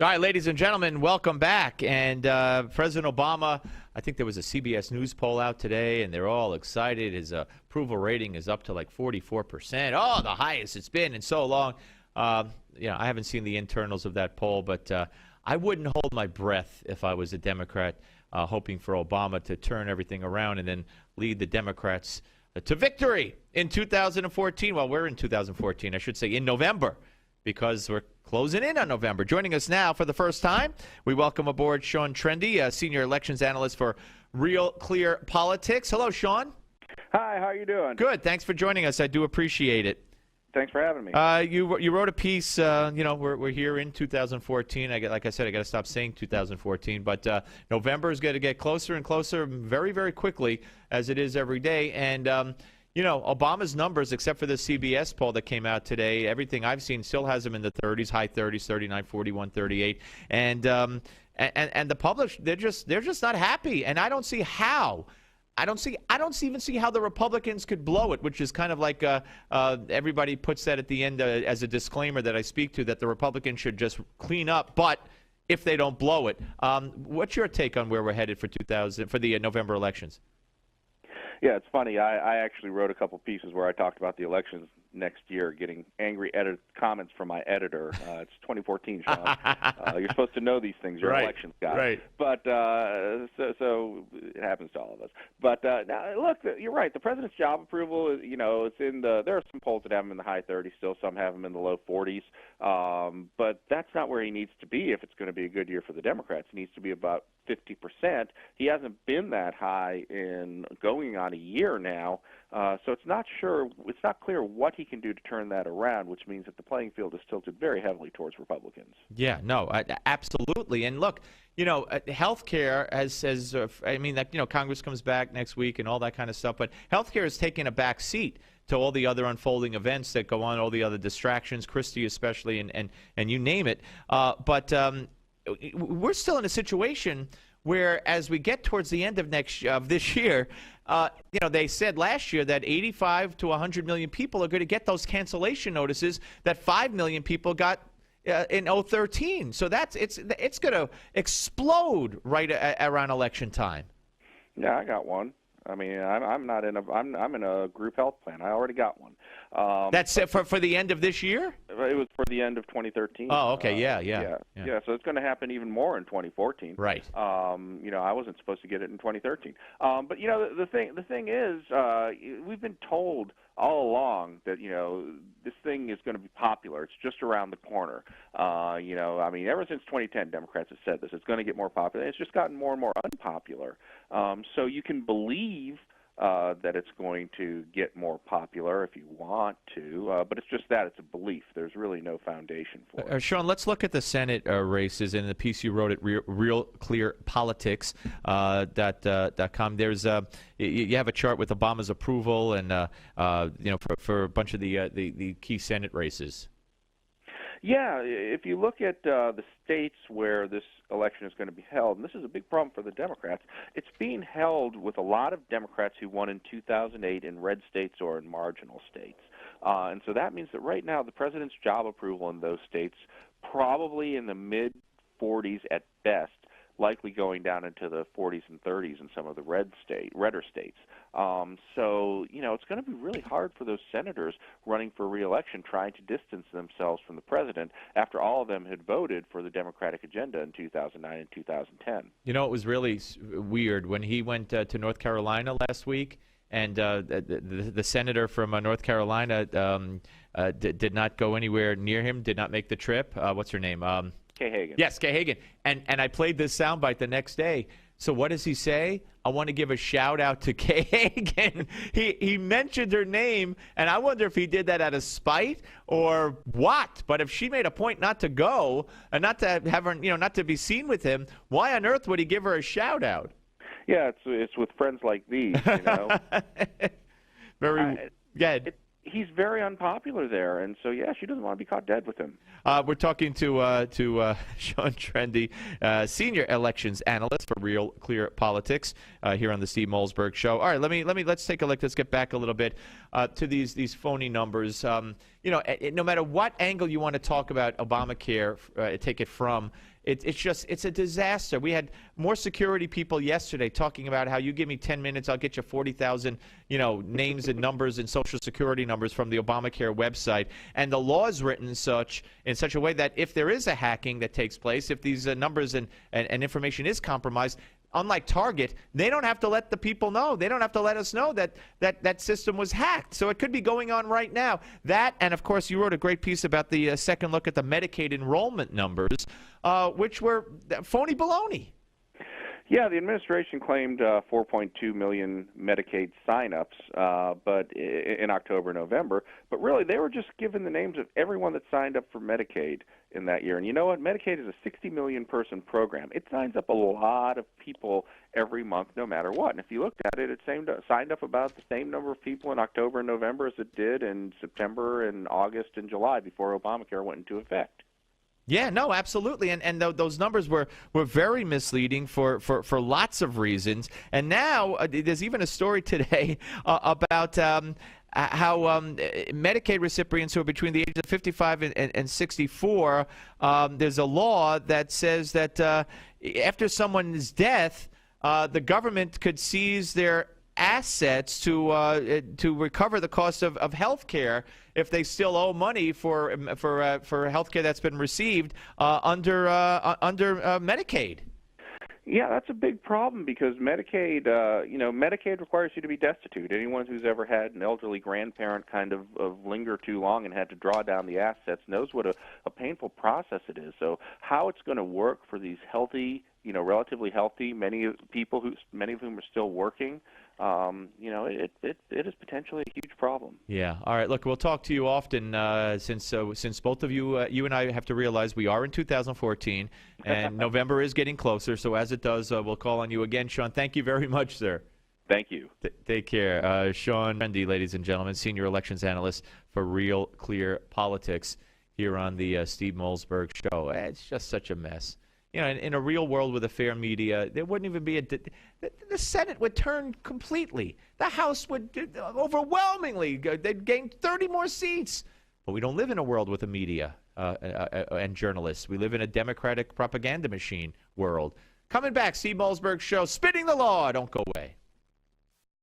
All right, ladies and gentlemen, welcome back. And President Obama, I think there was a CBS News poll out today, and they're all excited. His approval rating is up to like 44%. Oh, the highest it's been in so long. I haven't seen the internals of that poll, but I wouldn't hold my breath if I was a Democrat hoping for Obama to turn everything around and then lead the Democrats to victory in 2014. Well, we're in 2014, I should say, in November, because we're closing in on November. Joining us now for the first time, we welcome aboard Sean Trende, Senior Elections Analyst for RealClearPolitics. Hello, Sean. Hi, how are you doing? Good. Thanks for joining us. I do appreciate it. Thanks for having me. You wrote a piece. We're here in 2014. Like I said, I got to stop saying 2014. But November is going to get closer and closer, very, very quickly, as it is every day. And Obama's numbers, except for the CBS poll that came out today, everything I've seen still has him in the 30s, high 30s, 39, 41, 38, and the public, they're just not happy, and I don't see how. I don't even see how the Republicans could blow it, which is kind of like everybody puts that at the end as a disclaimer that I speak to, that the Republicans should just clean up, but if they don't blow it. What's your take on where we're headed for the November elections? Yeah, it's funny. I actually wrote a couple pieces where I talked about the elections next year, getting angry comments from my editor. It's 2014, Sean. You're supposed to know these things. You're an elections guy. Right. But so it happens to all of us. But now, look, you're right. The president's job approval, it's in the. There are some polls that have him in the high 30s. Still, some have him in the low 40s. But that's not where he needs to be if it's going to be a good year for the Democrats. He needs to be about 50%. He hasn't been that high in going on a year now. So it's not clear what he can do to turn that around, which means that the playing field is tilted very heavily towards Republicans. Yeah, no, absolutely. And look, healthcare Congress comes back next week and all that kind of stuff, but healthcare is taking a back seat to all the other unfolding events that go on, all the other distractions, Christie especially, and you name it. But we're still in a situation where, as we get towards the end of this year, they said last year that 85 to 100 million people are going to get those cancellation notices that 5 million people got in 2013. So it's going to explode right around election time. Yeah, I got one. I mean, I'm in a group health plan. I already got one. That's for the end of this year? It was for the end of 2013. Oh, okay, yeah. So it's going to happen even more in 2014. Right. I wasn't supposed to get it in 2013. But the thing is, we've been told all along that this thing is going to be popular. It's just around the corner. Ever since 2010, Democrats have said this. It's going to get more popular. It's just gotten more and more unpopular. So you can believe that it's going to get more popular if you want to, but it's just that. It's a belief. There's really no foundation for it. Sean, let's look at the Senate races in the piece you wrote at RealClearPolitics.com. There's you have a chart with Obama's approval and for a bunch of the key Senate races. Yeah, if you look at the states where this election is going to be held, and this is a big problem for the Democrats, it's being held with a lot of Democrats who won in 2008 in red states or in marginal states. And so that means that right now the president's job approval in those states probably in the mid-40s at best, likely going down into the 40s and 30s in some of the redder states. So it's going to be really hard for those senators running for re-election trying to distance themselves from the president after all of them had voted for the Democratic agenda in 2009 and 2010. It was really weird when he went to North Carolina last week, and the senator from North Carolina did not go anywhere near him, did not make the trip. What's her name? Kay Hagan. Yes, Kay Hagan. And I played this soundbite the next day. So what does he say? I want to give a shout-out to Kay Hagan. He mentioned her name, and I wonder if he did that out of spite or what. But if she made a point not to go and not to have her, not to be seen with him, why on earth would he give her a shout-out? Yeah, it's with friends like these, Very good. He's very unpopular there, and so yeah, she doesn't want to be caught dead with him. We're talking to Sean Trende, senior elections analyst for RealClearPolitics, here on the Steve Molesberg Show. All right, let's take a look. Let's get back a little bit to these phony numbers. No matter what angle you want to talk about Obamacare, take it from. It's a disaster. We had more security people yesterday talking about how you give me 10 minutes, I'll get you 40,000, names and numbers and Social Security numbers from the Obamacare website. And the law is written in such a way that if there is a hacking that takes place, if these numbers and information is compromised, unlike Target, they don't have to let the people know. They don't have to let us know that system was hacked. So it could be going on right now. That, and of course, you wrote a great piece about the second look at the Medicaid enrollment numbers, which were phony baloney. Yeah, the administration claimed 4.2 million Medicaid signups, but in October, November. But really, they were just given the names of everyone that signed up for Medicaid in that year. And you know what? Medicaid is a 60 million person program. It signs up a lot of people every month, no matter what. And if you looked at it, it signed up about the same number of people in October and November as it did in September and August and July before Obamacare went into effect. Yeah, no, absolutely, and those numbers were very misleading for lots of reasons. And now there's even a story today about how Medicaid recipients who are between the ages of 55 and 64, there's a law that says that after someone's death, the government could seize their assets to recover the cost of health care if they still owe money for health care that's been received under Medicaid. Yeah, that's a big problem because Medicaid, Medicaid requires you to be destitute. Anyone who's ever had an elderly grandparent kind of linger too long and had to draw down the assets knows what a painful process it is. So how it's going to work for these healthy, relatively healthy, many of whom are still working, it is potentially a huge problem. Yeah. All right. Look, we'll talk to you often since both of you and I have to realize we are in 2014 and November is getting closer. So as it does, we'll call on you again, Sean. Thank you very much, sir. Thank you. Take care. Sean Trende, ladies and gentlemen, senior elections analyst for RealClearPolitics here on the Steve Molesberg Show. It's just such a mess. In a real world with a fair media, there wouldn't even be the Senate would turn completely. The House would overwhelmingly, they'd gain 30 more seats. But we don't live in a world with a media and journalists. We live in a Democratic propaganda machine world. Coming back, Steve Molesberg Show, spitting the law. Don't go away.